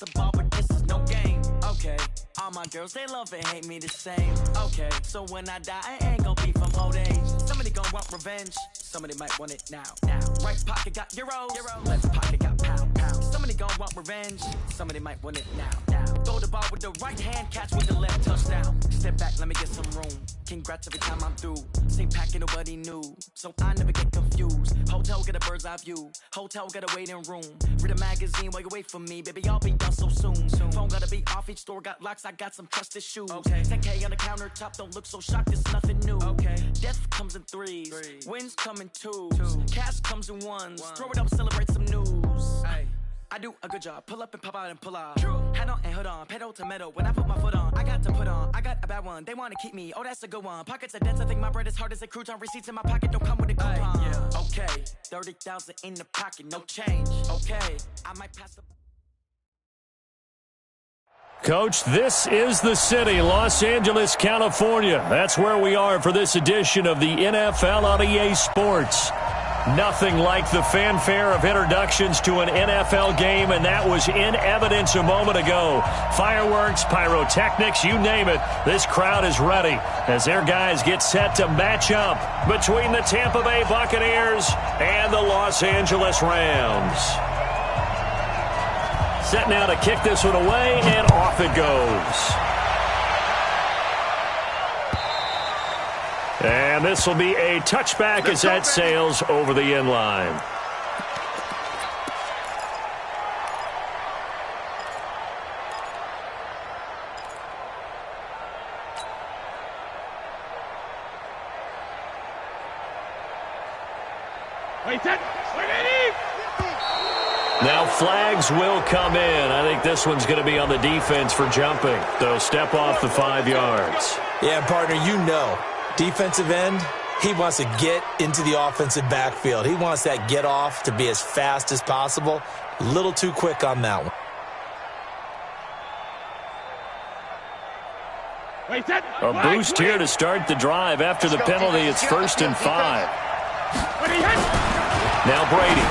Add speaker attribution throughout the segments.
Speaker 1: the ball, but this is no game. Okay, all my girls, they love and hate me the same. Okay, so when I die, I ain't gon' be from old age. Somebody gon' want revenge, somebody might want it now. Right pocket got euros, left pocket got pound. Somebody gon' want revenge, somebody might want it now. Throw the ball with the right hand, catch with the left, touchdown. Step back, let me get some room. Congrats every time I'm through. Same packet, nobody knew, so I never get confused. Hotel get a bird's eye view, hotel got a waiting room. Read a magazine while you wait for me, baby, I'll be done so soon. Phone gotta be off, each store got locks, I got some trusted shoes. 10K on the countertop, don't look so shocked, it's nothing new. Death comes in threes, wins come in twos, cash comes in ones. Throw it up, celebrate some news. I do a good job, pull up and pop out and pull out. Hat on and hood on, pedal to metal. When I put my foot on, I got to put on. I got a bad one, they wanna keep me, oh that's a good one. Pockets are dense, I think my bread is hard as a crouton. Receipts in my pocket don't come with a coupon. Okay, 30,000 in the pocket, no change. Okay, I might pass the...
Speaker 2: Coach, this is the city, Los Angeles, California. That's where we are for this edition of the NFL on EA Sports. Nothing like the fanfare of introductions to an NFL game, and that was in evidence a moment ago. Fireworks, pyrotechnics, you name it. This crowd is ready as their guys get set to match up between the Tampa Bay Buccaneers and the Los Angeles Rams. Set now to kick this one away, and off it goes. And this will be a touchback as that sails over the end line. Now flags will come in. I think this one's going to be on the defense for jumping. They'll step off the 5 yards.
Speaker 3: Yeah, partner, you know. Defensive end, he wants to get into the offensive backfield. He wants that get off to be as fast as possible. A little too quick on that one.
Speaker 2: A boost here to start the drive. After the penalty, it's 1st and 5. Now Brady.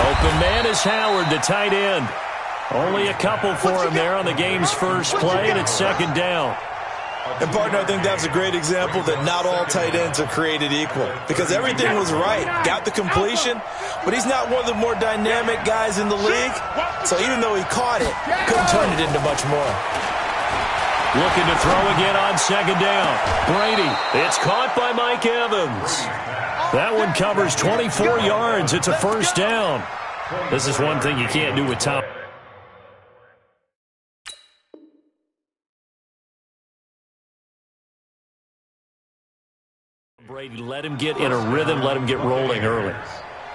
Speaker 2: Open man is Howard, the tight end. Only a couple for him there on the game's first play, and it's 2nd down.
Speaker 3: And, partner, I think that was a great example that not all tight ends are created equal, because everything was right. Got the completion, but he's not one of the more dynamic guys in the league. So even though he caught it, couldn't turn it into much more.
Speaker 2: Looking to throw again on 2nd down. Brady, it's caught by Mike Evans. That one covers 24 yards. It's a 1st down. This is one thing you can't do with Tom. Brady, let him get in a rhythm, let him get rolling early.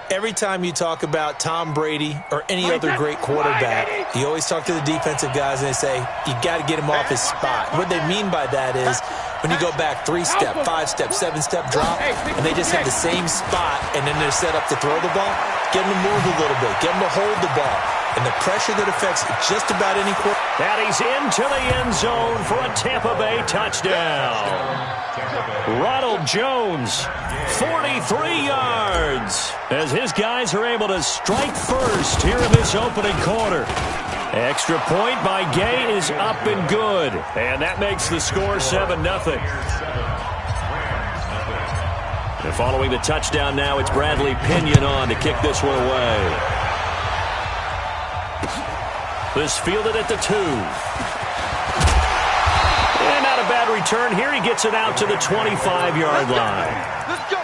Speaker 3: Every time you talk about Tom Brady or any other great quarterback, you always talk to the defensive guys and they say, you got to get him off his spot. What they mean by that is when you go back 3-step, 5-step, 7-step drop, and they just have the same spot, and then they're set up to throw the ball, get them to move a little bit, get them to hold the ball. And the pressure that affects just about any quarter.
Speaker 2: And he's into the end zone for a Tampa Bay touchdown. Ronald Jones, 43 yards, as his guys are able to strike first here in this opening quarter. Extra point by Gay is up and good. And that makes the score 7-0. And following the touchdown now, it's Bradley Pinion on to kick this one away. This fielded at the 2. And not a bad return here. He gets it out to the 25-yard line.
Speaker 4: Let's go.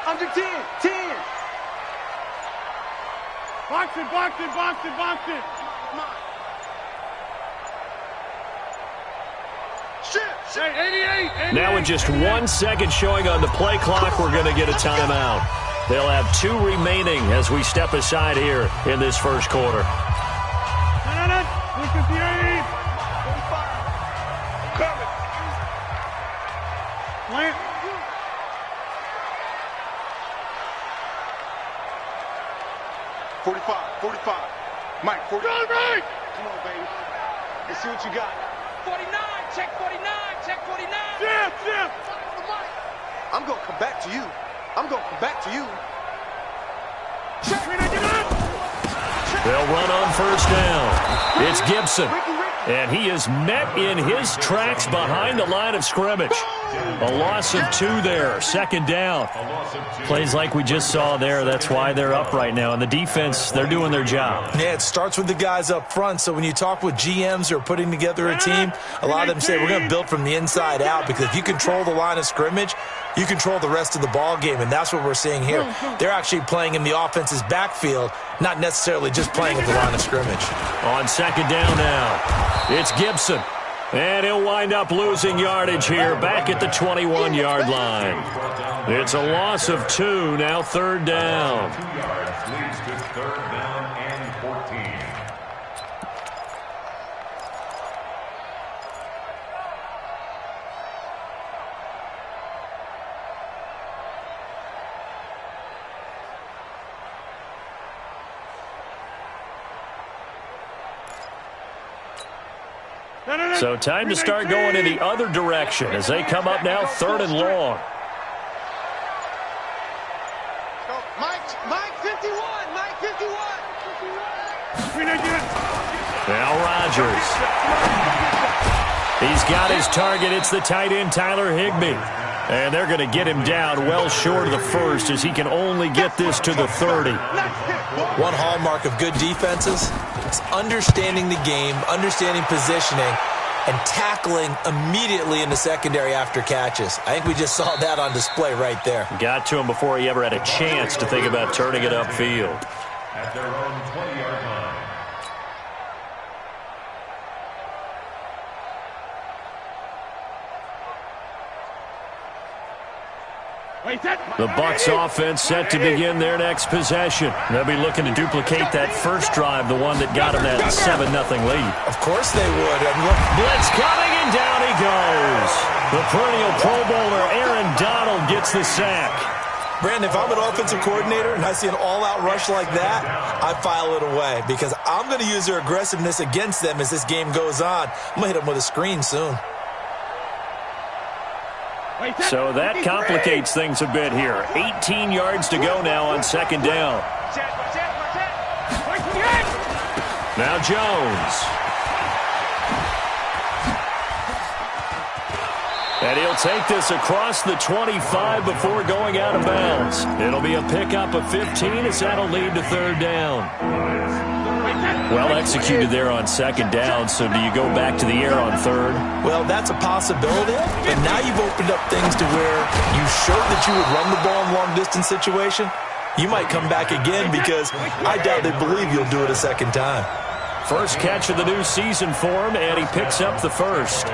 Speaker 4: Under 10, 10. Box it. Come on. Shit. 88.
Speaker 2: Now with just 1 second showing on the play clock, we're going to get a timeout. They'll have 2 remaining as we step aside here in this first quarter.
Speaker 4: 58. 45, 45. Mike, 40. Come on, baby. Let's see what you got.
Speaker 5: 49, check 49, check 49.
Speaker 4: Jim. I'm going to come back to you. Check.
Speaker 2: They'll run on first down. It's Gibson. And he is met in his tracks behind the line of scrimmage. A loss of 2 there. Second down. Plays like we just saw there. That's why they're up right now. And the defense, they're doing their job.
Speaker 3: Yeah, it starts with the guys up front. So when you talk with GMs who are putting together a team, a lot of them say we're going to build from the inside out, because if you control the line of scrimmage, you control the rest of the ball game, and that's what we're seeing here. They're actually playing in the offense's backfield, not necessarily just playing at the line of scrimmage.
Speaker 2: On second down now, it's Gibson. And he'll wind up losing yardage here back at the 21-yard line. It's a loss of 2, now third down.
Speaker 6: 2 yards leads to third down and 14.
Speaker 2: So time to start going in the other direction as they come up now third and long.
Speaker 4: Mike 51.
Speaker 2: Now Rodgers. He's got his target. It's the tight end, Tyler Higbee. And they're going to get him down well short of the first, as he can only get this to the 30.
Speaker 3: One hallmark of good defenses is understanding the game, understanding positioning, and tackling immediately in the secondary after catches. I think we just saw that on display right there.
Speaker 2: Got to him before he ever had a chance to think about turning it upfield.
Speaker 6: At their own 20-yard line.
Speaker 2: The Bucs offense set to begin their next possession. They'll be looking to duplicate that first drive, the one that got them that 7-0 lead.
Speaker 3: Of course they would.
Speaker 2: Blitz coming, and down he goes. The perennial Pro Bowler Aaron Donald gets the sack.
Speaker 3: Brandon, if I'm an offensive coordinator and I see an all-out rush like that, I file it away, because I'm going to use their aggressiveness against them as this game goes on. I'm going to hit them with a screen soon.
Speaker 2: So that complicates things a bit here. 18 yards to go now on second down. Now Jones. And he'll take this across the 25 before going out of bounds. It'll be a pickup of 15 as that'll lead to third down. Well executed there on second down, so do you go back to the air on third?
Speaker 3: Well, that's a possibility, but now you've opened up things to where you showed that you would run the ball in long-distance situation. You might come back again, because I doubt they believe you'll do it a second time.
Speaker 2: First catch of the new season for him, and he picks up the first.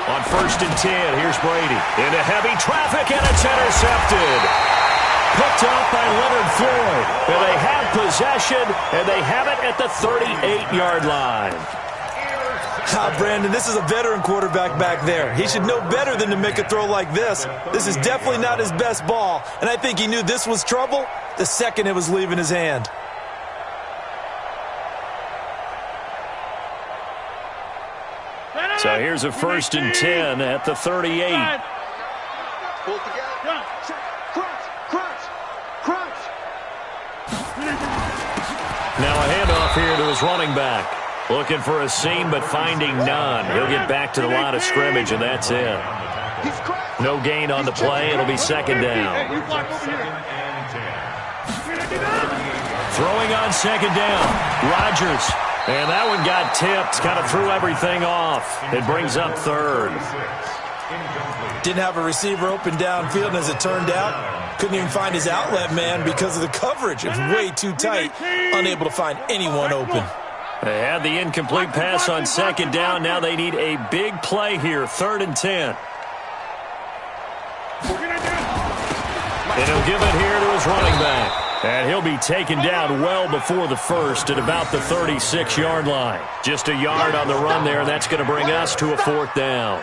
Speaker 2: On first and 10, here's Brady. Into heavy traffic, and it's intercepted. Picked up by Leonard Floyd. And they have possession, and they have it at the 38-yard line.
Speaker 3: Brandon, this is a veteran quarterback back there. He should know better than to make a throw like this. This is definitely not his best ball, and I think he knew this was trouble the second it was leaving his hand.
Speaker 2: So here's a first and 10 at the 38.
Speaker 4: Pull together. Crunch.
Speaker 2: Now a handoff here to his running back. Looking for a seam, but finding none. He'll get back to the line of scrimmage, and that's it. No gain on the play. It'll be second down. Throwing on second down. Rodgers. And that one got tipped. Kind of threw everything off. It brings up third.
Speaker 3: Didn't have a receiver open downfield, and as it turned out, couldn't even find his outlet man because of the coverage. It was way too tight, unable to find anyone open.
Speaker 2: They had the incomplete pass on second down. Now they need a big play here, third and 10. And he'll give it here to his running back. And he'll be taken down well before the first at about the 36-yard line. Just a yard on the run there. That's going to bring us to a fourth down.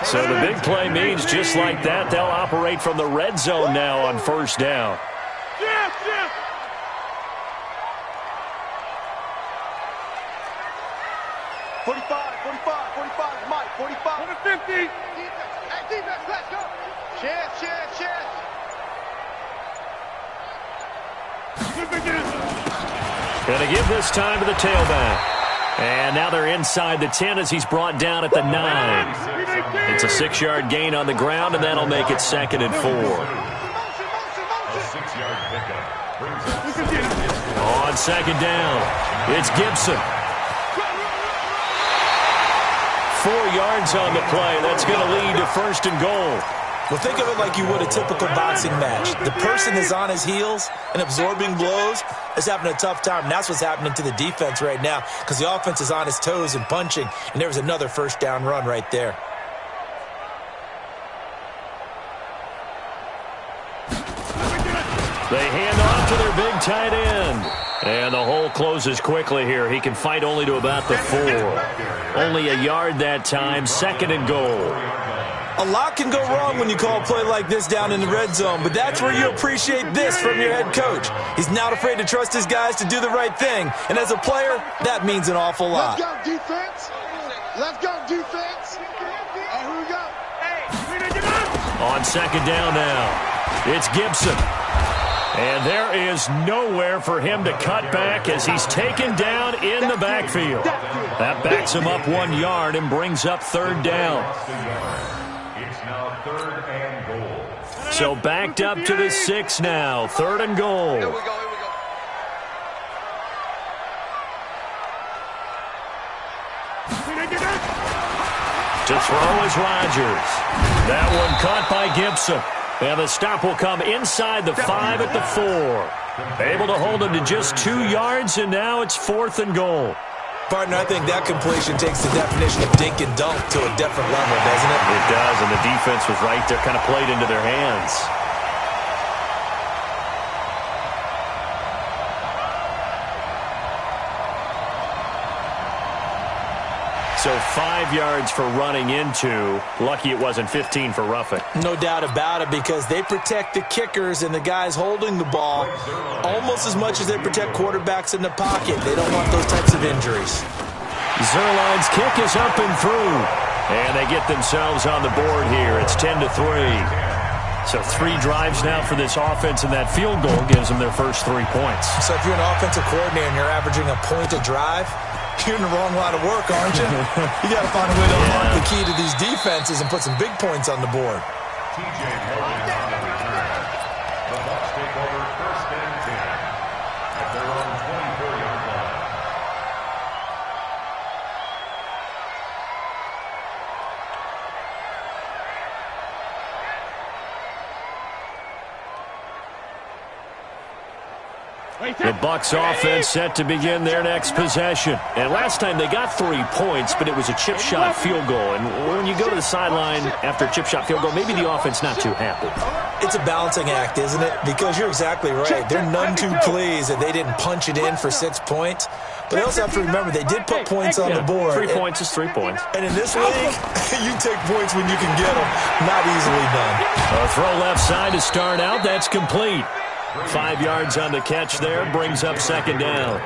Speaker 2: So the big play means just like that, they'll operate from the red zone now on first down.
Speaker 5: Yes, yes.
Speaker 4: Mike, 45.
Speaker 5: On the 50.
Speaker 4: Hey, defense, let's go. Chance.
Speaker 2: Going to give this time to the tailback. And now they're inside the 10 as he's brought down at the 9. It's a 6-yard gain on the ground, and that'll make it 2nd and 4.
Speaker 6: A 6-yard pickup brings up
Speaker 2: On 2nd down, it's Gibson. 4 yards on the play. That's going to lead to 1st and goal.
Speaker 3: Well, think of it like you would a typical boxing match. The person is on his heels and absorbing blows is having a tough time. And that's what's happening to the defense right now because the offense is on his toes and punching, and there was another 1st down run right there.
Speaker 2: They hand off to their big tight end. And the hole closes quickly here. He can fight only to about the 4. Only a yard that time, 2nd and goal.
Speaker 3: A lot can go wrong when you call a play like this down in the red zone, but that's where you appreciate this from your head coach. He's not afraid to trust his guys to do the right thing, and as a player, that means an awful lot.
Speaker 4: Let's go, defense. Let's go, defense. And here we go.
Speaker 2: On 2nd down now, it's Gibson. And there is nowhere for him to cut back as he's taken down in the backfield. That backs him up 1 yard and brings up 3rd down.
Speaker 6: It's now 3rd and goal.
Speaker 2: So backed up to the 6 now, 3rd and goal.
Speaker 4: Here we go.
Speaker 2: To throw is Rodgers. That one caught by Gibson. And the stop will come inside the 5 at the 4. Able to hold him to just 2 yards, and now it's 4th and goal.
Speaker 3: Partner, I think that completion takes the definition of dink and dunk to a different level, doesn't it?
Speaker 2: It does, and the defense was right there, kind of played into their hands. So 5 yards for running into. Lucky it wasn't 15 for roughing.
Speaker 3: No doubt about it, because they protect the kickers and the guys holding the ball almost as much as they protect quarterbacks in the pocket. They don't want those types of injuries.
Speaker 2: Zerline's kick is up and through. And they get themselves on the board here. It's 10-3. So 3 drives now for this offense, and that field goal gives them their first 3 points.
Speaker 3: So if you're an offensive coordinator and you're averaging a point a drive, you're in the wrong line of work, aren't you? You got to find a way to unlock the key to these defenses and put some big points on the board.
Speaker 6: TJ Morgan on the return. The Bucs take over 1st and 10 at their own 24-yard line.
Speaker 2: The Bucs offense set to begin their next possession. And last time they got 3 points, but it was a chip shot field goal. And when you go to the sideline after a chip shot field goal, maybe the offense not too happy.
Speaker 3: It's a balancing act, isn't it? Because you're exactly right. They're none too pleased that they didn't punch it in for 6 points. But they also have to remember they did put points on the board.
Speaker 2: 3 points is 3 points.
Speaker 3: And in this league, you take points when you can get them. Not easily done.
Speaker 2: A throw left side to start out. That's complete. 5 yards on the catch there, brings up 2nd down.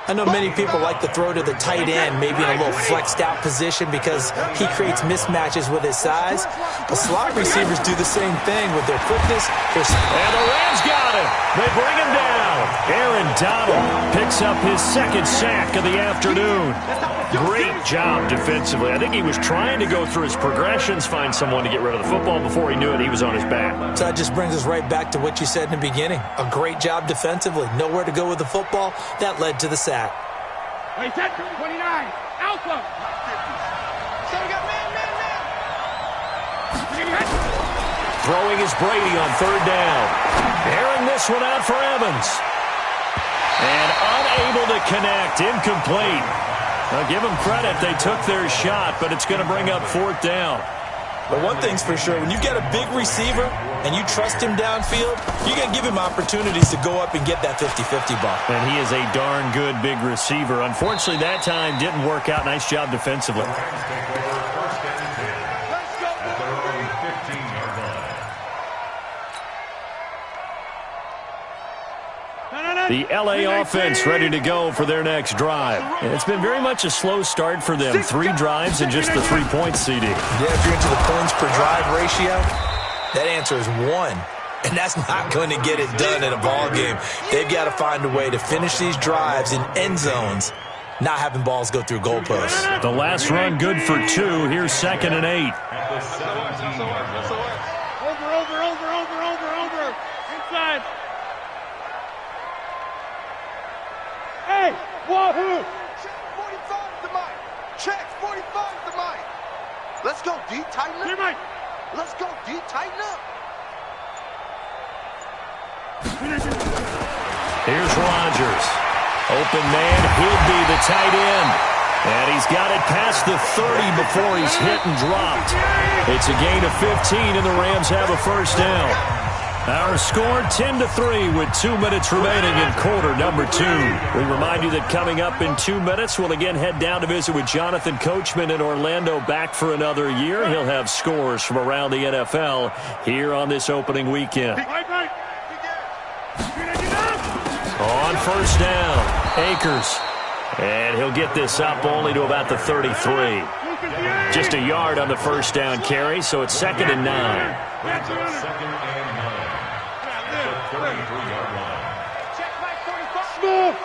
Speaker 3: I know many people like to throw to the tight end, maybe in a little flexed out position because he creates mismatches with his size. But slot receivers do the same thing with their quickness.
Speaker 2: And the Rams got him. They bring him down. Aaron Donald picks up his 2nd sack of the afternoon. Great job defensively. I think he was trying to go through his progressions, find someone to get rid of the football. Before he knew it, he was on his back.
Speaker 3: So that just brings us right back to what you said in the beginning. A great job defensively. Nowhere to go with the football. That led to the sack.
Speaker 5: Wait, 29. Alpha.
Speaker 4: So we got man.
Speaker 2: Throwing is Brady on 3rd down. Airing this one out for Evans. And unable to connect. Incomplete. Now give them credit. They took their shot, but it's going to bring up 4th down.
Speaker 3: But one thing's for sure, when you get a big receiver and you trust him downfield, you got to give him opportunities to go up and get that 50-50 ball.
Speaker 2: And he is a darn good big receiver. Unfortunately, that time didn't work out. Nice job defensively. The LA offense ready to go for their next drive. And it's been very much a slow start for them. 3 drives and just the 3 points, CD.
Speaker 3: Yeah, if you're into the points per drive ratio, that answer is 1. And that's not going to get it done in a ball game. They've got to find a way to finish these drives in end zones, not having balls go through goalposts.
Speaker 2: The last run good for 2. Here's 2nd and 8.
Speaker 5: Over. Inside. Hey, wahoo!
Speaker 4: Check 45 to Mike. Check 45 to Mike. Let's go, D. Tighten up.
Speaker 5: Here, Mike.
Speaker 4: Let's go, D. Tighten up.
Speaker 2: Here's Rodgers. Open man, he'll be the tight end. And he's got it past the 30 before he's hit and dropped. It's a gain of 15, and the Rams have a first down. Our score 10-3 with 2 minutes remaining in quarter number 2. We remind you that coming up in 2 minutes, we'll again head down to visit with Jonathan Coachman in Orlando, back for another year. He'll have scores from around the NFL here on this opening weekend. On first down, Akers. And he'll get this up only to about the 33. Just a yard on the first down carry, so it's 2nd and 9.
Speaker 4: Smooth.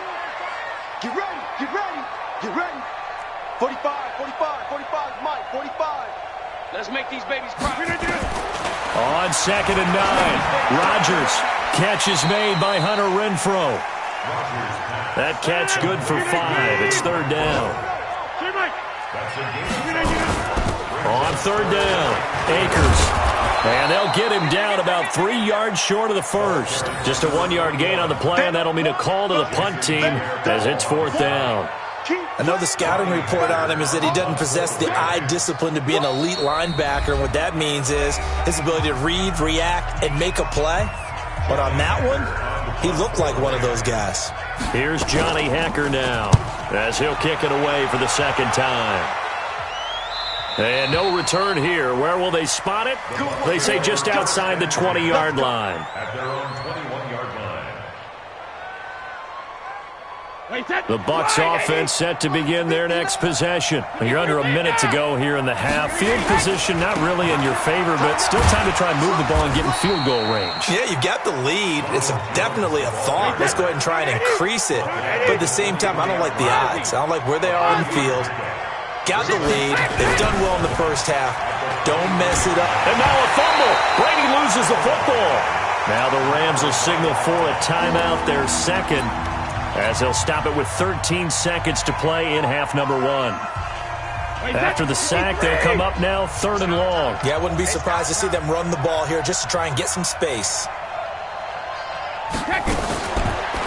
Speaker 4: Get ready. 45, Mike, 45.
Speaker 5: Let's make these babies cry.
Speaker 2: On 2nd and 9, Rodgers. Catch is made by Hunter Renfrow. That catch good for 5. It's 3rd down. On 3rd down, Akers. And they'll get him down about 3 yards short of the first. Just a 1-yard gain on the play, and that'll mean a call to the punt team as it's 4th down.
Speaker 3: I know the scouting report on him is that he doesn't possess the eye discipline to be an elite linebacker. And what that means is his ability to read, react, and make a play. But on that one, he looked like one of those guys.
Speaker 2: Here's Johnny Hacker now as he'll kick it away for the 2nd time. And no return here. Where will they spot it? They say just outside the 20-yard line.
Speaker 6: At their own 21-yard line.
Speaker 2: The Bucs offense set to begin their next possession. You're under a minute to go here in the half. Field position not really in your favor, but still time to try and move the ball and get in field goal range.
Speaker 3: Yeah, you've got the lead. It's definitely a thought. Let's go ahead and try and increase it. But at the same time, I don't like the odds. I don't like where they are on the field. Got the lead. They've done well in the first half. Don't mess it up.
Speaker 2: And now a fumble. Brady loses the football. Now the Rams will signal for a timeout, their 2nd, as they'll stop it with 13 seconds to play in half number 1. After the sack, they'll come up now 3rd and long.
Speaker 3: Yeah, I wouldn't be surprised to see them run the ball here just to try and get some space.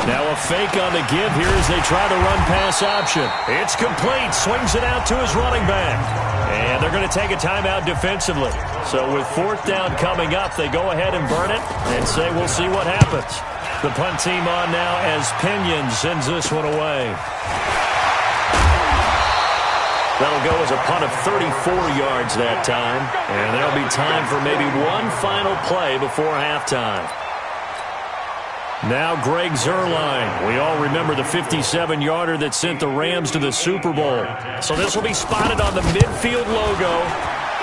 Speaker 2: Now a fake on the give here as they try the run-pass option. It's complete. Swings it out to his running back. And they're going to take a timeout defensively. So with 4th down coming up, they go ahead and burn it and say we'll see what happens. The punt team on now as Pinion sends this one away. That'll go as a punt of 34 yards that time. And there'll be time for maybe one final play before halftime. Now Greg Zuerlein. We all remember the 57-yarder that sent the Rams to the Super Bowl. So this will be spotted on the midfield logo.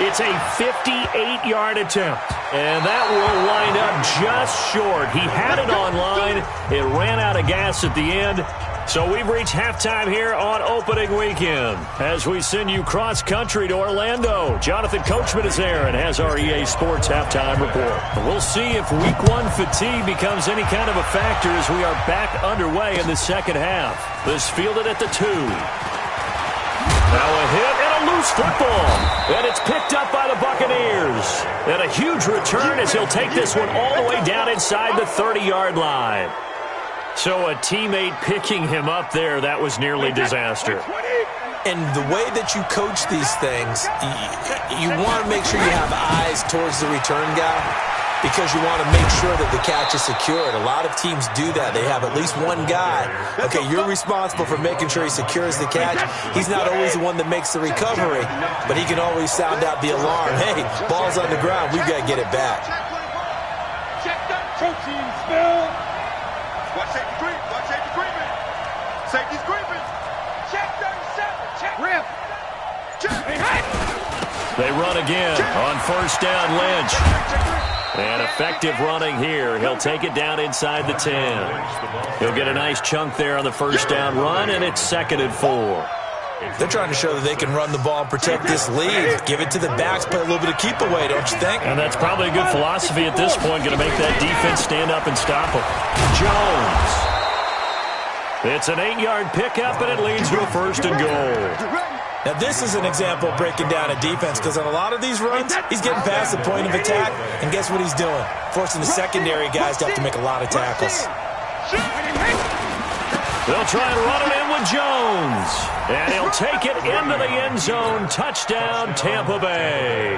Speaker 2: It's a 58-yard attempt. And that will wind up just short. He had it on line. It ran out of gas at the end. So we've reached halftime here on opening weekend. As we send you cross-country to Orlando, Jonathan Coachman is there and has our EA Sports halftime report. We'll see if Week 1 fatigue becomes any kind of a factor as we are back underway in the second half. This fielded at the 2. Now a hit and a loose football. And it's picked up by the Buccaneers. And a huge return as he'll take this one all the way down inside the 30-yard line. So a teammate picking him up there, that was nearly disaster.
Speaker 3: And the way that you coach these things, you want to make sure you have eyes towards the return guy because you want to make sure that the catch is secured. A lot of teams do that. They have at least one guy. Okay, you're responsible for making sure he secures the catch. He's not always the one that makes the recovery, but he can always sound out the alarm. Hey, ball's on the ground. We've got to get it back.
Speaker 5: Check that. Protein spill.
Speaker 4: Watch 83. Watch Safety's creeping.
Speaker 5: Check 37. Check. Rip.
Speaker 4: Check.
Speaker 5: Hey, hey.
Speaker 2: They run again on first down. Lynch. And effective running here. He'll take it down inside the 10. He'll get a nice chunk there on the first down run, and it's 2nd and 4.
Speaker 3: They're trying to show that they can run the ball and protect this lead. Give it to the backs, play a little bit of keep away, don't you think?
Speaker 2: And that's probably a good philosophy at this point. Going to make that defense stand up and stop them. Jones. It's an 8-yard pickup, and it leads to a 1st and goal.
Speaker 3: Now, this is an example of breaking down a defense because on a lot of these runs, he's getting past the point of attack, and guess what he's doing? Forcing the secondary guys to have to make a lot of tackles.
Speaker 2: They'll try and run it in with Jones. And he'll take it into the end zone. Touchdown, Tampa Bay.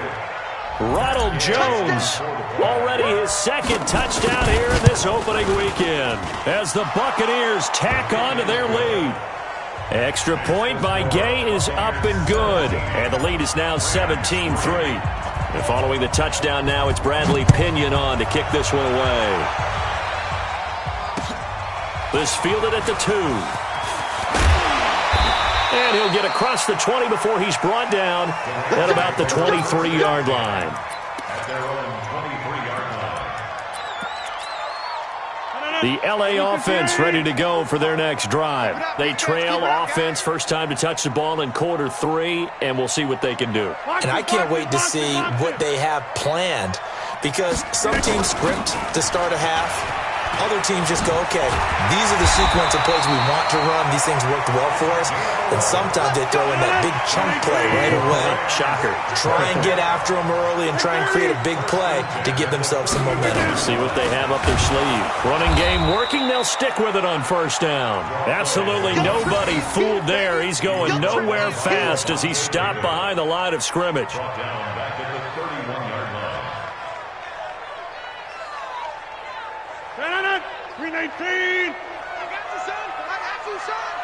Speaker 2: Ronald Jones, already his 2nd touchdown here in this opening weekend, as the Buccaneers tack on to their lead. Extra point by Gay is up and good, and the lead is now 17-3. And following the touchdown now, it's Bradley Pinion on to kick this one away. This fielded at the 2. And he'll get across the 20 before he's brought down at about the 23-yard line.
Speaker 6: At their own 23-yard line.
Speaker 2: The LA offense ready to go for their next drive. They trail offense, first time to touch the ball in quarter 3, and we'll see what they can do.
Speaker 3: And I can't wait to see what they have planned because some teams script to start a half. Other teams just go, okay, these are the sequence of plays we want to run. These things worked well for us. And sometimes they throw in that big chunk play right away.
Speaker 2: Shocker.
Speaker 3: Try and get after them early and try and create a big play to give themselves some momentum.
Speaker 2: See what they have up their sleeve. Running game working. They'll stick with it on first down. Absolutely nobody fooled there. He's going nowhere fast as he's stopped behind the line of scrimmage.
Speaker 6: Brought down back at the 31-yard line.
Speaker 5: 319. I got you, son. I got you, son.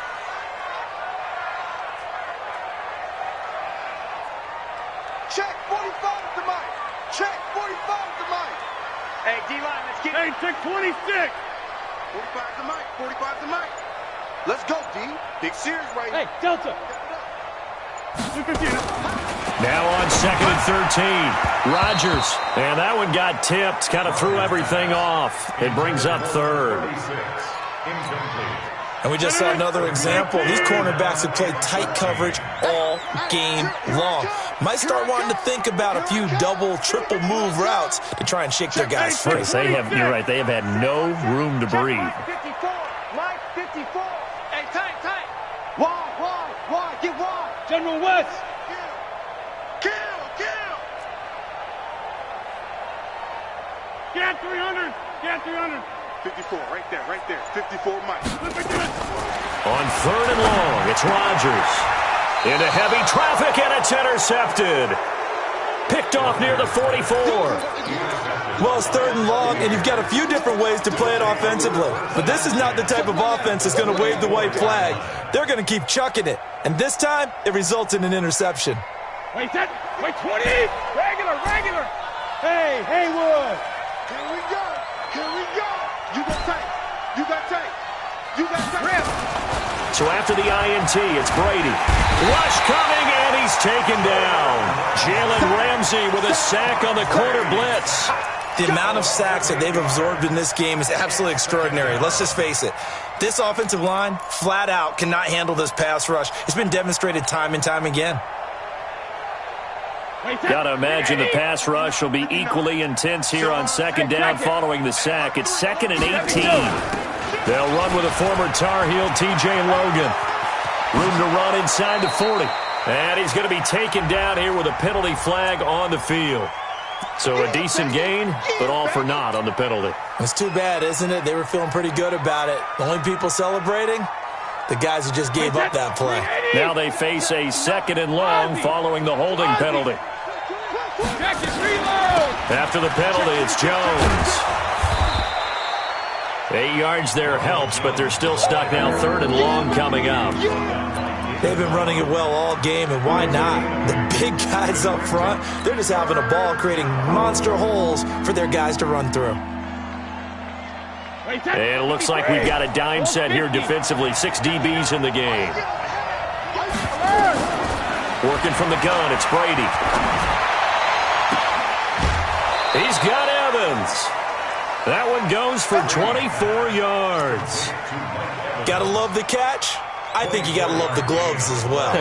Speaker 4: Check 45 to Mike. Check 45 to Mike.
Speaker 5: Hey, D-line, let's get. Hey, check 26.
Speaker 4: 45 to Mike. 45 to Mike. Let's go, D. Big series right here.
Speaker 5: Hey, Delta. 215.
Speaker 2: Now on 2nd and 13. Rodgers. And that one got tipped. Kind of threw everything off. It brings up 3rd.
Speaker 6: 36. Incomplete.
Speaker 3: And we just saw another example. These cornerbacks have played tight coverage all game long. Might start wanting to think about a few double, triple move routes to try and shake their guys free.
Speaker 2: You're right. They have had no room to breathe.
Speaker 5: 54. Mike, 54. Hey, tight. Wide. Get wide. General West.
Speaker 4: Kill.
Speaker 5: Get 300.
Speaker 4: 54, right there. 54, Mike.
Speaker 2: On 3rd and long, it's Rodgers. Into heavy traffic, and it's intercepted. Picked off near the 44.
Speaker 3: Well, it's 3rd and long, and you've got a few different ways to play it offensively. But this is not the type of offense that's going to wave the white flag. They're going to keep chucking it. And this time, it results in an interception.
Speaker 5: Wait, 20. Regular. Hey, Haywood.
Speaker 4: Here we go. You got tight.
Speaker 5: Rip.
Speaker 2: So after the INT, it's Brady. Rush coming, and he's taken down. Jalen Ramsey with a sack on the corner blitz.
Speaker 3: The amount of sacks that they've absorbed in this game is absolutely extraordinary. Let's just face it. This offensive line, flat out, cannot handle this pass rush. It's been demonstrated time and time again.
Speaker 2: Got to imagine the pass rush will be equally intense here on 2nd down following the sack. It's 2nd and 18. They'll run with a former Tar Heel, T.J. Logan. Room to run inside the 40. And he's going to be taken down here with a penalty flag on the field. So a decent gain, but all for naught on the penalty.
Speaker 3: It's too bad, isn't it? They were feeling pretty good about it. The only people celebrating, the guys who just gave up that play.
Speaker 2: Now they face a 2nd and long following the holding penalty. After the penalty, it's Jones. 8 yards there helps, but they're still stuck now. 3rd and long coming up.
Speaker 3: They've been running it well all game, and why not? The big guys up front, they're just having a ball, creating monster holes for their guys to run through.
Speaker 2: And it looks like we've got a dime set here defensively. 6 DBs in the game. Working from the gun, it's Brady. He's got Evans. That one goes for 24 yards.
Speaker 3: Gotta love the catch. I think you gotta love the gloves as well.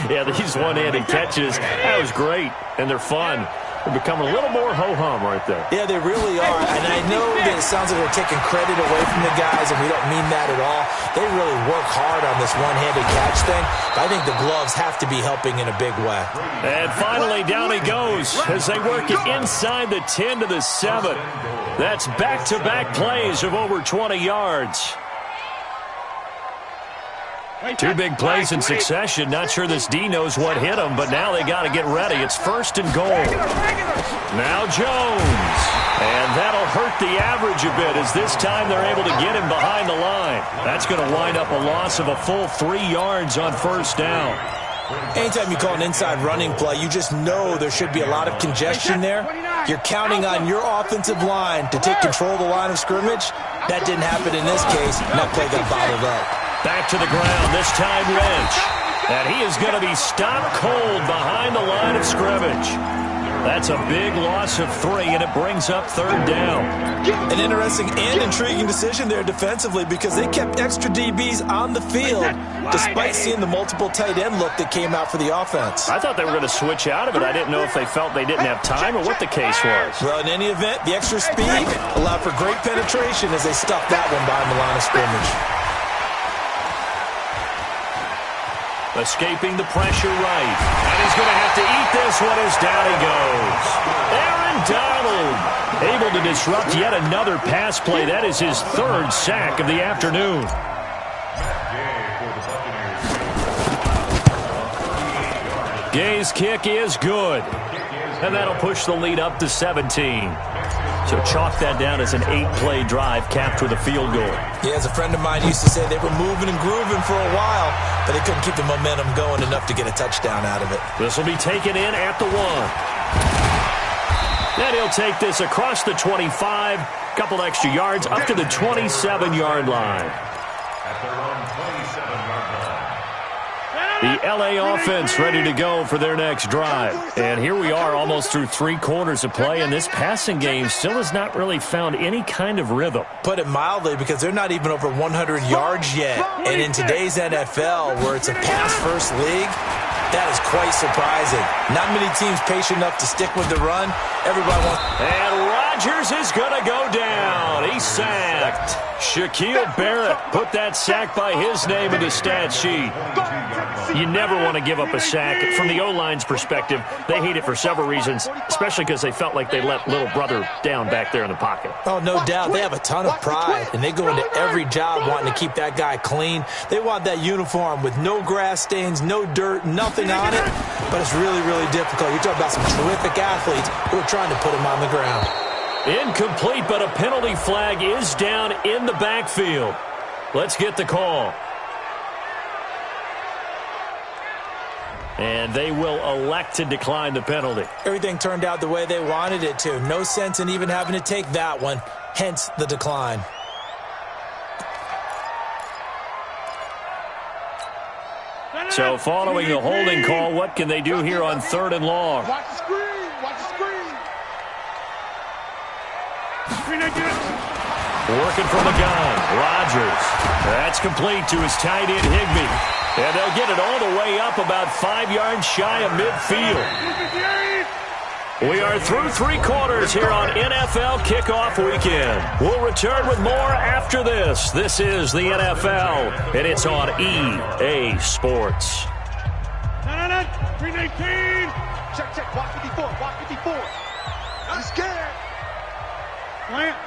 Speaker 2: Yeah, these one-handed catches, that was great, and they're fun. They're becoming a little more ho-hum right there.
Speaker 3: Yeah, they really are, and I know that it sounds like we're taking credit away from the guys, and we don't mean that at all. They really work hard on this one-handed catch thing, but I think the gloves have to be helping in a big way.
Speaker 2: And finally, down he goes as they work it inside the 10 to the 7. That's back-to-back plays of over 20 yards. 2 big plays in succession. Not sure this D knows what hit him, but now they got to get ready. It's 1st and goal. Now Jones. And that'll hurt the average a bit as this time they're able to get him behind the line. That's going to wind up a loss of a full 3 yards on 1st down.
Speaker 3: Anytime you call an inside running play, you just know there should be a lot of congestion there. You're counting on your offensive line to take control of the line of scrimmage. That didn't happen in this case, and that play got bottled up.
Speaker 2: Back to the ground, this time Lynch. And he is going to be stopped cold behind the line of scrimmage. That's a big loss of 3, and it brings up 3rd down.
Speaker 3: An interesting and intriguing decision there defensively because they kept extra DBs on the field despite seeing the multiple tight end look that came out for the offense.
Speaker 2: I thought they were going to switch out of it. I didn't know if they felt they didn't have time or what the case was.
Speaker 3: Well, in any event, the extra speed allowed for great penetration as they stuffed that one behind the line of scrimmage.
Speaker 2: Escaping the pressure right. And he's going to have to eat this one as down he goes. Aaron Donald able to disrupt yet another pass play. That is his 3rd sack of the afternoon. Gay's kick is good. And that'll push the lead up to 17. So chalk that down as an 8-play drive capped with a field goal.
Speaker 3: Yeah, as a friend of mine used to say, they were moving and grooving for a while, but they couldn't keep the momentum going enough to get a touchdown out of it.
Speaker 2: This will be taken in at the 1. Then he'll take this across the 25, couple extra yards up to the 27-yard line.
Speaker 6: At their own 27-yard line.
Speaker 2: The LA offense ready to go for their next drive. And here we are almost through 3 quarters of play, and this passing game still has not really found any kind of rhythm.
Speaker 3: Put it mildly, because they're not even over 100 yards yet. And in today's NFL, where it's a pass-first league, that is quite surprising. Not many teams patient enough to stick with the run. Everybody wants...
Speaker 2: And Rodgers is going to go down. He's sacked. Shaquille Barrett put that sack by his name in the stat sheet. You never want to give up a sack. From the O-line's perspective, they hate it for several reasons, especially because they felt like they let little brother down back there in the pocket.
Speaker 3: Oh, no doubt. They have a ton of pride, and they go into every job wanting to keep that guy clean. They want that uniform with no grass stains, no dirt, nothing on it, but it's really, really difficult. You're talking about some terrific athletes who are trying to put him on the ground.
Speaker 2: Incomplete, but a penalty flag is down in the backfield. Let's get the call. And they will elect to decline the penalty.
Speaker 3: Everything turned out the way they wanted it to. No sense in even having to take that one, hence the decline.
Speaker 2: So following the holding call, what can they do here on 3rd and long?
Speaker 4: Watch the screen. Watch the screen.
Speaker 2: Working from the gun, Rodgers. That's complete to his tight end, Higbee. And they'll get it all the way up about 5 yards shy of midfield. We are through 3 quarters here on NFL Kickoff Weekend. We'll return with more after this. This is the NFL, and it's on EA Sports.
Speaker 4: 319. Check. Watch 54. Watch 54. I'm scared. Plant.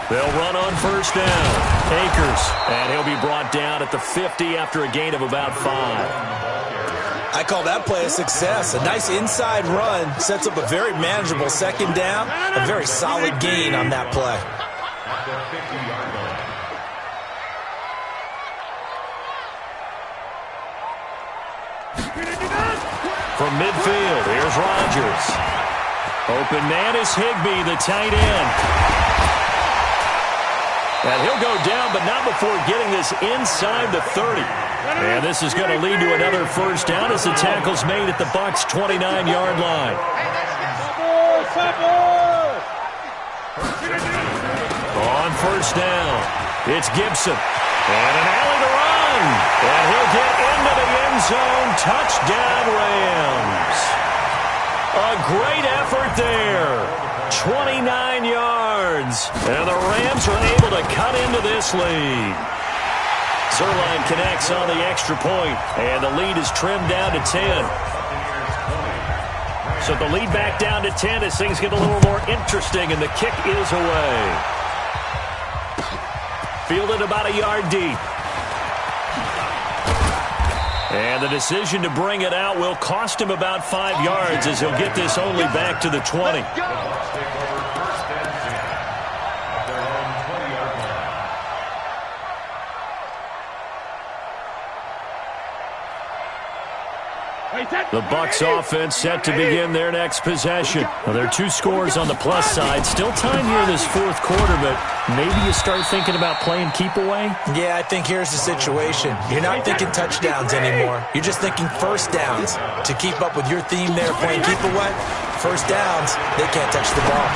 Speaker 2: They'll run on 1st down. Akers, and he'll be brought down at the 50 after a gain of about 5.
Speaker 3: I call that play a success. A nice inside run sets up a very manageable 2nd down. A very solid gain on that play.
Speaker 6: At the 50-yard line.
Speaker 2: From midfield, here's Rodgers. Open man is Higbee, the tight end. And he'll go down, but not before getting this inside the 30. And this is going to lead to another first down as the tackle's made at the Bucs' 29-yard line. On first down, it's Gibson. And an alley to run. And he'll get into the end zone. Touchdown, Rams. A great effort there. 29 yards. And the Rams are able to cut into this lead. Zerline connects on the extra point, and the lead is trimmed down to 10. So the lead back down to 10 as things get a little more interesting, and the kick is away. Fielded about a yard deep. And the decision to bring it out will cost him about 5 yards as he'll get this only back to the 20. The Bucs offense set to begin their next possession. Well, there are 2 scores on the plus side. Still time here in this fourth quarter, but maybe you start thinking about playing keep away?
Speaker 3: Yeah, I think here's the situation. You're not thinking touchdowns anymore. You're just thinking first downs. To keep up with your theme there, playing keep away, first downs, they can't touch the ball.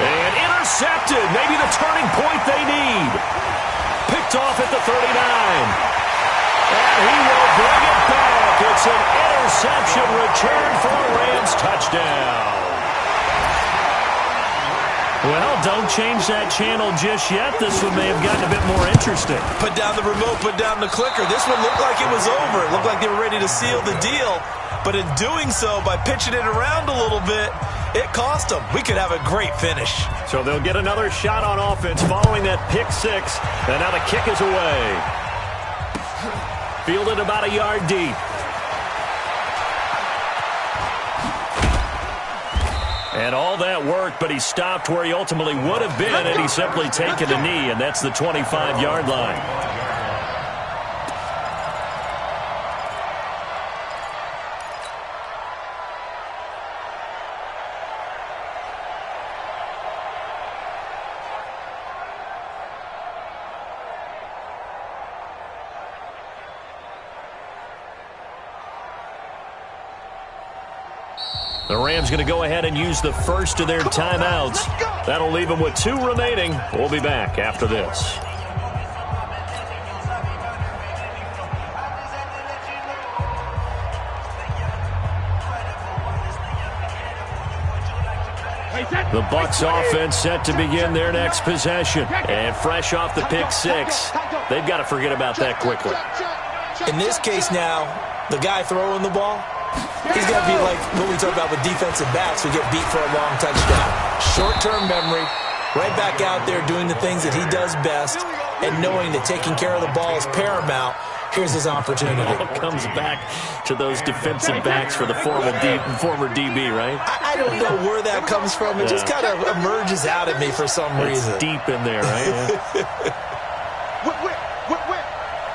Speaker 2: And intercepted. Maybe the turning point they need. Picked off at the 39. And he will bring it back. It's an interception return for a Rams touchdown. Well, don't change that channel just yet. This one may have gotten a bit more interesting.
Speaker 3: Put down the remote, put down the clicker. This one looked like it was over. It looked like they were ready to seal the deal. But in doing so, by pitching it around a little bit, it cost them. We could have a great finish.
Speaker 2: So they'll get another shot on offense following that pick 6. And now the kick is away. Fielded about a yard deep. And all that work, but he stopped where he ultimately would have been had he simply taken a knee, and that's the 25-yard line. The Rams going to go ahead and use the first of their timeouts. That'll leave them with 2 remaining. We'll be back after this. The Bucs offense set to begin their next possession. And fresh off the pick 6, they've got to forget about that quickly.
Speaker 3: In this case now, the guy throwing the ball, he's got to be like what we talk about with defensive backs who get beat for a long touchdown. Short-term memory, right back out there doing the things that he does best, and knowing that taking care of the ball is paramount. Here's his opportunity.
Speaker 2: It all comes back to those defensive backs for the former DB, right?
Speaker 3: I don't know where that comes from. It just kind of emerges out at me for some reason.
Speaker 2: It's deep in there, right?
Speaker 5: Whip.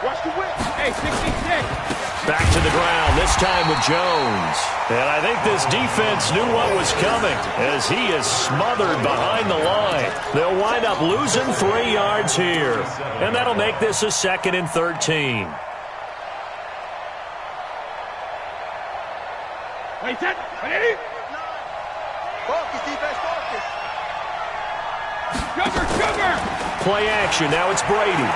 Speaker 5: Watch the whip. Hey, 66.
Speaker 2: Back to the ground, this time with Jones. And I think this defense knew what was coming as he is smothered behind the line. They'll wind up losing 3 yards here. And that'll make this a 2nd and 13.
Speaker 5: Wait, set. Ready?
Speaker 4: Focus, defense, focus.
Speaker 5: Sugar.
Speaker 2: Play action, now it's Brady.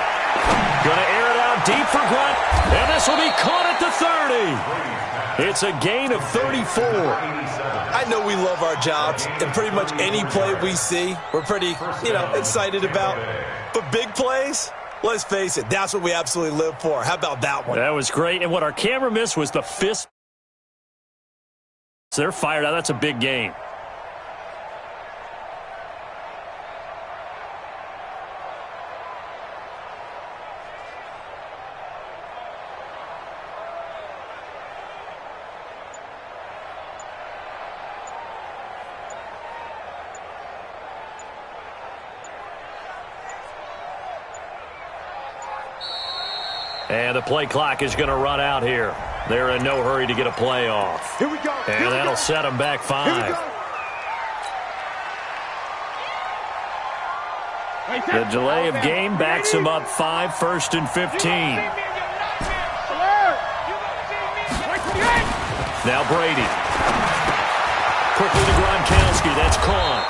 Speaker 2: Gonna air it out deep for Grunt. And this will be caught at the 30. It's a gain of 34.
Speaker 3: I know we love our jobs, and pretty much any play we see, we're pretty, excited about. But big plays, let's face it, that's what we absolutely live for. How about that one?
Speaker 2: That was great. And what our camera missed was the fist. So they're fired out. That's a big game. And the play clock is going to run out here. They're in no hurry to get a play off.
Speaker 5: Here we go.
Speaker 2: And that'll set them back 5. The delay of game backs him up 5, 1st and 15. Now Brady. Quickly to Gronkowski. That's caught.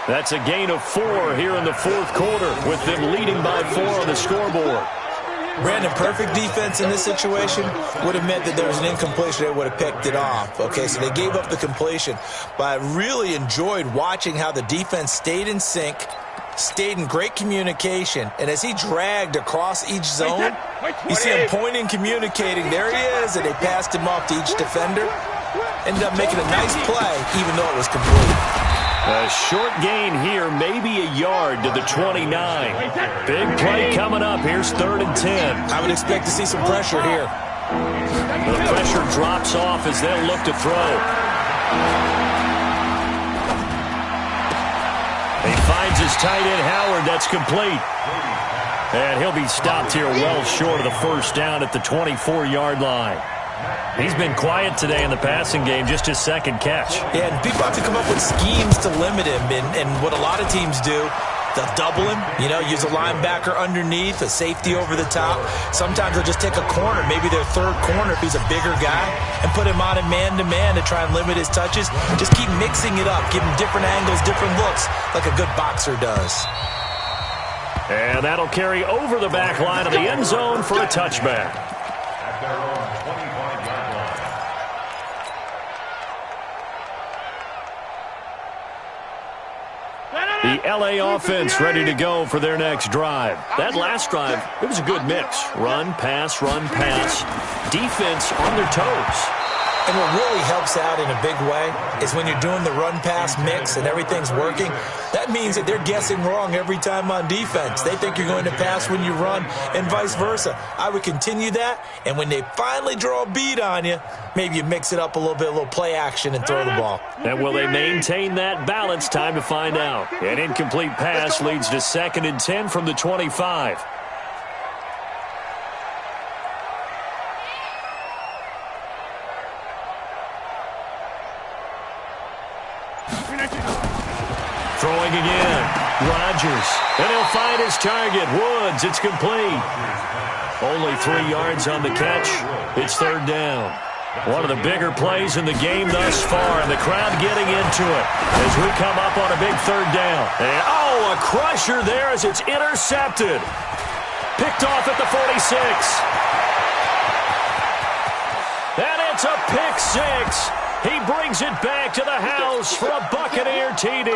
Speaker 2: That's a gain of 4 here in the 4th quarter with them leading by 4 on the scoreboard.
Speaker 3: Brandon, perfect defense in this situation would have meant that there was an incompletion. They would have picked it off. Okay, so they gave up the completion. But I really enjoyed watching how the defense stayed in sync, stayed in great communication, and as he dragged across each zone, you see him pointing, communicating. There he is, and they passed him off to each defender. Ended up making a nice play, even though it was complete.
Speaker 2: A short gain here, maybe a yard to the 29. Big play coming up. Here's 3rd and 10.
Speaker 3: I would expect to see some pressure here.
Speaker 2: The pressure drops off as they'll look to throw. He finds his tight end, Howard. That's complete. And he'll be stopped here well short of the 1st down at the 24-yard line. He's been quiet today in the passing game, just his 2nd catch.
Speaker 3: Yeah, and people have to come up with schemes to limit him. And what a lot of teams do, they'll double him, use a linebacker underneath, a safety over the top. Sometimes they'll just take a corner, maybe their 3rd corner if he's a bigger guy, and put him on a man-to-man to try and limit his touches. Just keep mixing it up, give him different angles, different looks, like a good boxer does.
Speaker 2: And that'll carry over the back line of the end zone for a touchback.
Speaker 6: At their own 25-yard line.
Speaker 2: The L.A. offense ready to go for their next drive. That last drive, it was a good mix. Run, pass, defense on their toes.
Speaker 3: And what really helps out in a big way is when you're doing the run-pass mix and everything's working, that means that they're guessing wrong every time on defense. They think you're going to pass when you run and vice versa. I would continue that, and when they finally draw a beat on you, maybe you mix it up a little bit, a little play action and throw the ball.
Speaker 2: And will they maintain that balance? Time to find out. An incomplete pass leads to 2nd and 10 from the 25. Throwing again. Rodgers. And he'll find his target. Woods. It's complete. Only 3 yards on the catch. It's 3rd down. One of the bigger plays in the game thus far, and the crowd getting into it as we come up on a big 3rd down. And, a crusher there as it's intercepted. Picked off at the 46. And it's a pick 6. He brings it back to the house for a Buccaneer TD.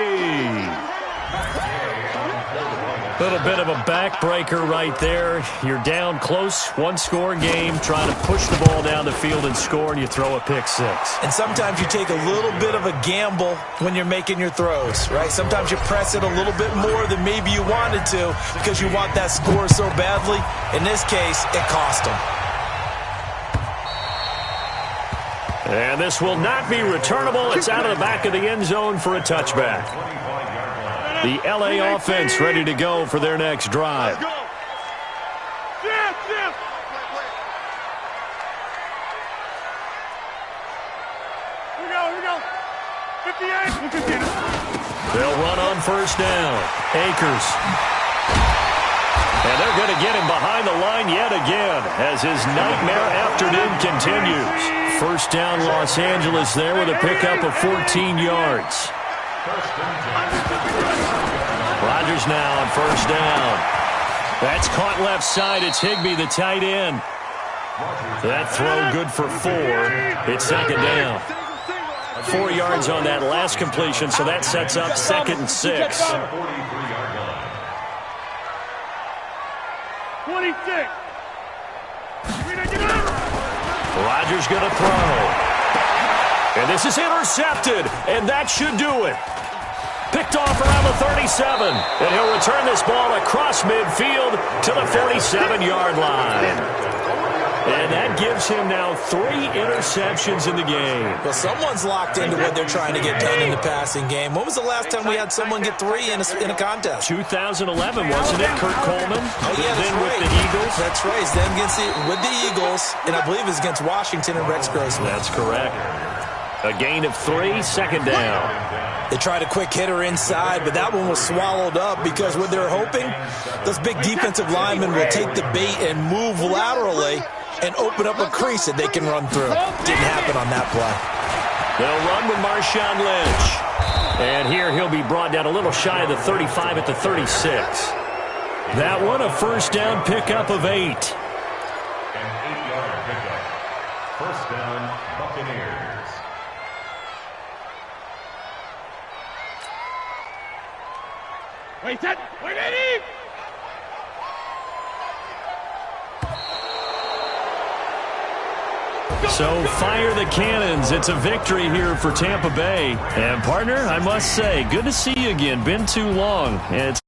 Speaker 2: Little bit of a backbreaker right there. You're down close, 1-score game, trying to push the ball down the field and score, and you throw a pick 6.
Speaker 3: And sometimes you take a little bit of a gamble when you're making your throws, right? Sometimes you press it a little bit more than maybe you wanted to because you want that score so badly. In this case, it cost them.
Speaker 2: And this will not be returnable. It's out of the back of the end zone for a touchback. The L.A. offense ready to go for their next drive.
Speaker 5: Here we go. 58.
Speaker 2: They'll run on 1st down. Akers. And they're going to get him behind the line yet again as his nightmare afternoon continues. 1st down, Los Angeles there with a pickup of 14 yards. Rodgers now on 1st down. That's caught left side. It's Higbee, the tight end. That throw good for 4. It's 2nd down. 4 yards on that last completion, so that sets up 2nd and 6.
Speaker 5: 26.
Speaker 2: Rodgers going to throw. And this is intercepted, and that should do it. Picked off around the 37, and he'll return this ball across midfield to the 47-yard line. And that gives him now 3 interceptions in the game.
Speaker 3: Well, someone's locked into what they're trying to get done in the passing game. When was the last time we had someone get 3 in a contest?
Speaker 2: 2011, wasn't it? Kurt Coleman?
Speaker 3: Oh, yeah, that's
Speaker 2: then
Speaker 3: right.
Speaker 2: with the Eagles.
Speaker 3: That's right. Then with the Eagles, and I believe it's against Washington and Rex Grossman.
Speaker 2: That's correct. A gain of 3, second down.
Speaker 3: They tried a quick hitter inside, but that one was swallowed up because what they're hoping, those big defensive linemen will take the bait and move laterally and open up a crease that they can run through. Didn't happen on that play.
Speaker 2: They'll run with Marshawn Lynch. And here he'll be brought down a little shy of the 35 at the 36. That one, a first down pickup of 8.
Speaker 6: An 8-yard pickup. First down, Buccaneers.
Speaker 5: Wait, set. Wait, Eddie.
Speaker 2: So fire the cannons. It's a victory here for Tampa Bay. And partner, I must say, good to see you again. Been too long. And it's